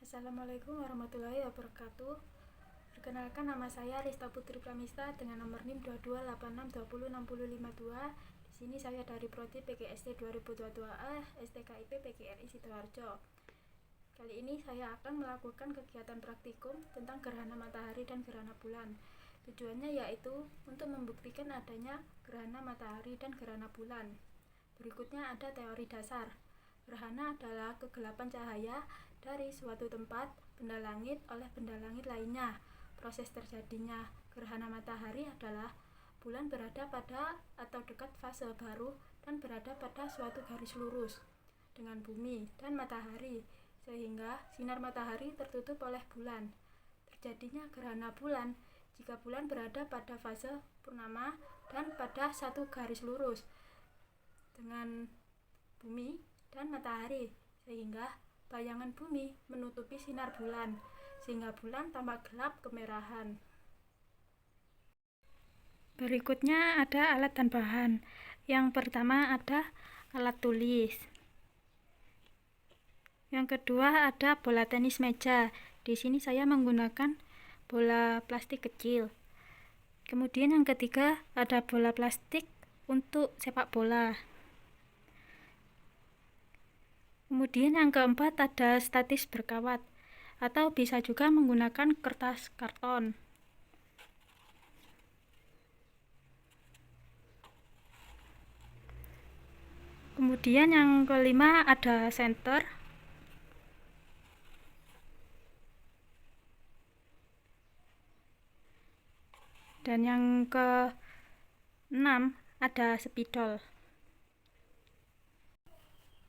Assalamualaikum warahmatullahi wabarakatuh. Perkenalkan, nama saya Rista Putri Pramista dengan nomor NIM 2286206052. Di sini saya dari Prodi PGSD 2022A STKIP PGRI Sidoarjo. Kali ini saya akan melakukan kegiatan praktikum tentang gerhana matahari dan gerhana bulan. Tujuannya yaitu untuk membuktikan adanya gerhana matahari dan gerhana bulan. Berikutnya ada teori dasar. Gerhana adalah kegelapan cahaya dari suatu tempat benda langit oleh benda langit lainnya. Proses terjadinya gerhana matahari adalah bulan berada pada atau dekat fase baru dan berada pada suatu garis lurus dengan bumi dan matahari, sehingga sinar matahari tertutup oleh bulan. Terjadinya gerhana bulan jika bulan berada pada fase purnama dan pada satu garis lurus dengan bumi dan matahari, sehingga bayangan bumi menutupi sinar bulan, sehingga bulan tampak gelap kemerahan. Berikutnya ada alat dan bahan. Yang pertama ada alat tulis. Yang kedua ada bola tenis meja. Di sini saya menggunakan bola plastik kecil. Kemudian yang ketiga ada bola plastik untuk sepak bola. Kemudian yang keempat ada statis berkawat, atau bisa juga menggunakan kertas karton. Kemudian yang kelima ada senter. Dan yang keenam ada spidol.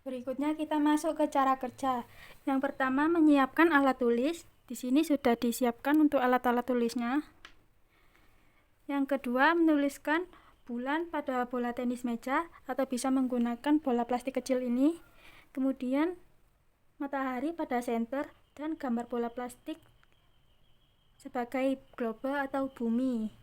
Berikutnya kita masuk ke cara kerja. Yang pertama menyiapkan alat tulis. Di sini sudah disiapkan untuk alat-alat tulisnya. Yang kedua menuliskan bulan pada bola tenis meja atau bisa menggunakan bola plastik kecil ini. Kemudian matahari pada senter dan gambar bola plastik sebagai globe atau bumi.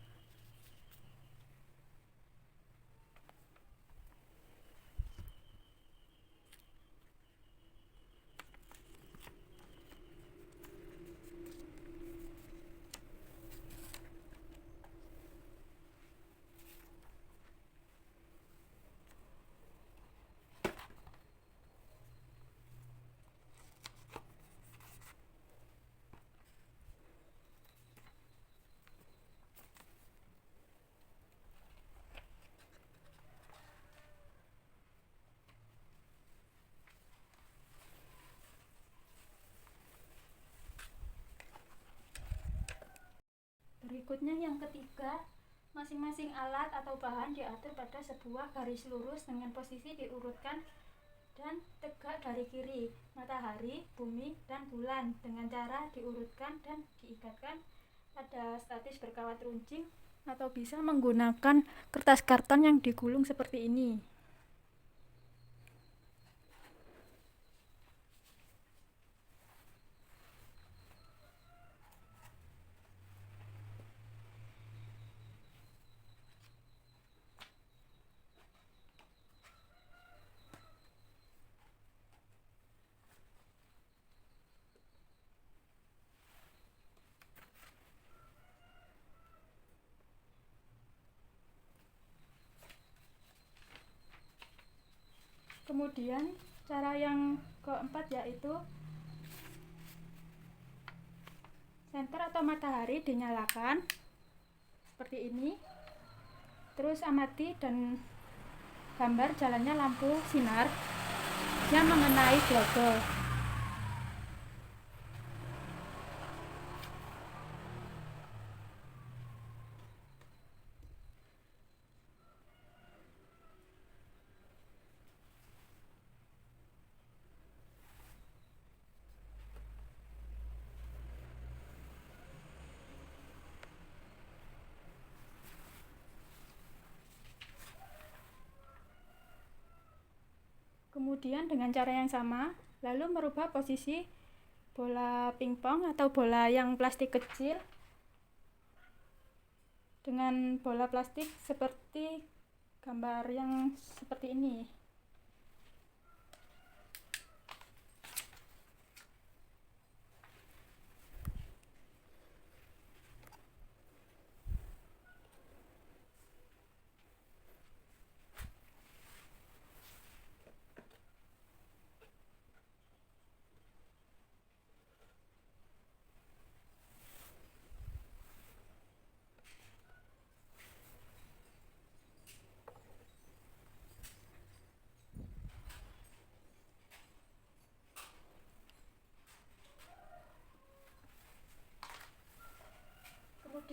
Berikutnya yang ketiga, masing-masing alat atau bahan diatur pada sebuah garis lurus dengan posisi diurutkan dan tegak dari kiri, matahari, bumi, dan bulan dengan cara diurutkan dan diikatkan pada statis berkawat runcing atau bisa menggunakan kertas karton yang digulung seperti ini. Kemudian cara yang keempat yaitu senter atau matahari dinyalakan seperti ini. Terus amati dan gambar jalannya lampu sinar yang mengenai globe. Kemudian dengan cara yang sama, lalu merubah posisi bola pingpong atau bola yang plastik kecil dengan bola plastik seperti gambar yang seperti ini.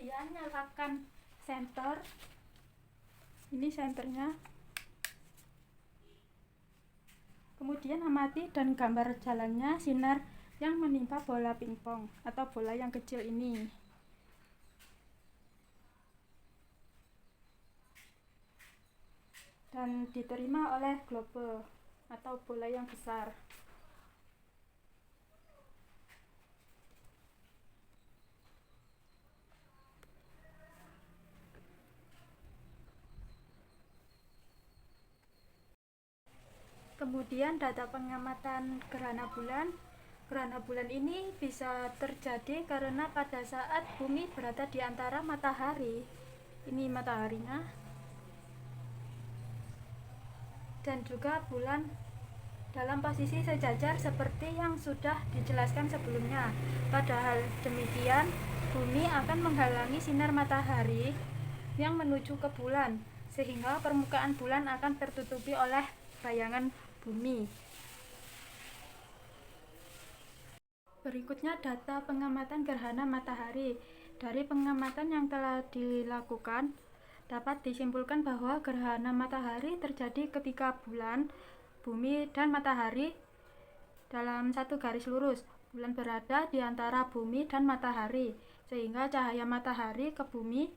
Kemudian nyalakan senter. Ini senternya. Kemudian amati dan gambar jalannya sinar yang menimpa bola pingpong atau bola yang kecil ini. Dan diterima oleh globe atau bola yang besar. Kemudian data pengamatan gerhana bulan. Gerhana bulan ini bisa terjadi karena pada saat bumi berada di antara matahari. Ini mataharinya. Dan juga bulan dalam posisi sejajar seperti yang sudah dijelaskan sebelumnya. Padahal demikian, bumi akan menghalangi sinar matahari yang menuju ke bulan, sehingga permukaan bulan akan tertutupi oleh bayangan bumi. Berikutnya data pengamatan gerhana matahari. Dari pengamatan yang telah dilakukan, dapat disimpulkan bahwa gerhana matahari terjadi ketika bulan, bumi, dan matahari dalam satu garis lurus. Bulan berada di antara bumi dan matahari, sehingga cahaya matahari ke bumi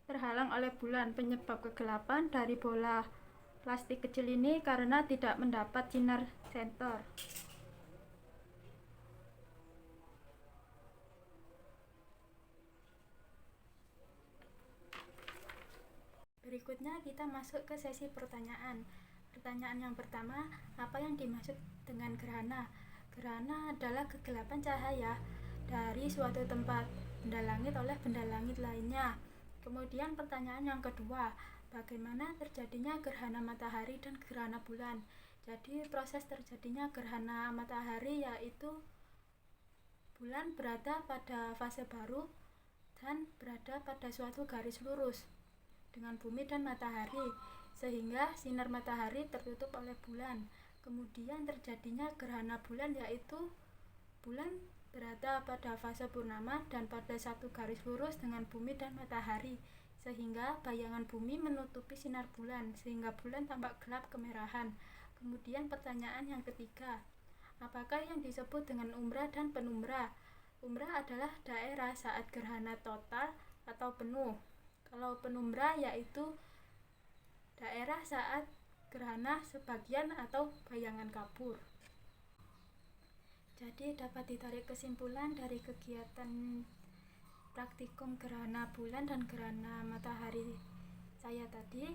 terhalang oleh bulan. Penyebab kegelapan dari bola plastik kecil ini karena tidak mendapat sinar senter. Berikutnya kita masuk ke sesi pertanyaan. Pertanyaan yang pertama, apa yang dimaksud dengan gerhana? Gerhana adalah kegelapan cahaya dari suatu tempat benda langit oleh benda langit lainnya. Kemudian pertanyaan yang kedua, bagaimana terjadinya gerhana matahari dan gerhana bulan? Jadi proses terjadinya gerhana matahari yaitu bulan berada pada fase baru dan berada pada suatu garis lurus dengan bumi dan matahari, sehingga sinar matahari tertutup oleh bulan. Kemudian terjadinya gerhana bulan yaitu bulan berada pada fase purnama dan pada satu garis lurus dengan bumi dan matahari, sehingga bayangan bumi menutupi sinar bulan sehingga bulan tampak gelap kemerahan. Kemudian pertanyaan yang ketiga, apakah yang disebut dengan umbra dan penumbra? Umbra adalah daerah saat gerhana total atau penuh. Kalau penumbra yaitu daerah saat gerhana sebagian atau bayangan kabur. Jadi dapat ditarik kesimpulan dari kegiatan praktikum gerhana bulan dan gerhana matahari saya tadi,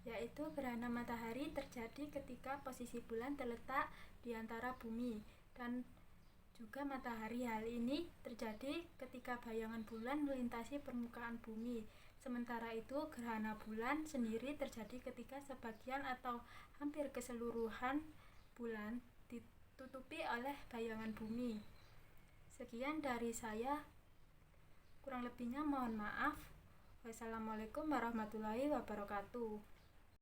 yaitu gerhana matahari terjadi ketika posisi bulan terletak di antara bumi dan juga matahari. Hal ini terjadi ketika bayangan bulan melintasi permukaan bumi. Sementara itu, gerhana bulan sendiri terjadi ketika sebagian atau hampir keseluruhan bulan ditutupi oleh bayangan bumi. Sekian dari saya, kurang lebihnya mohon maaf. Wassalamualaikum warahmatullahi wabarakatuh.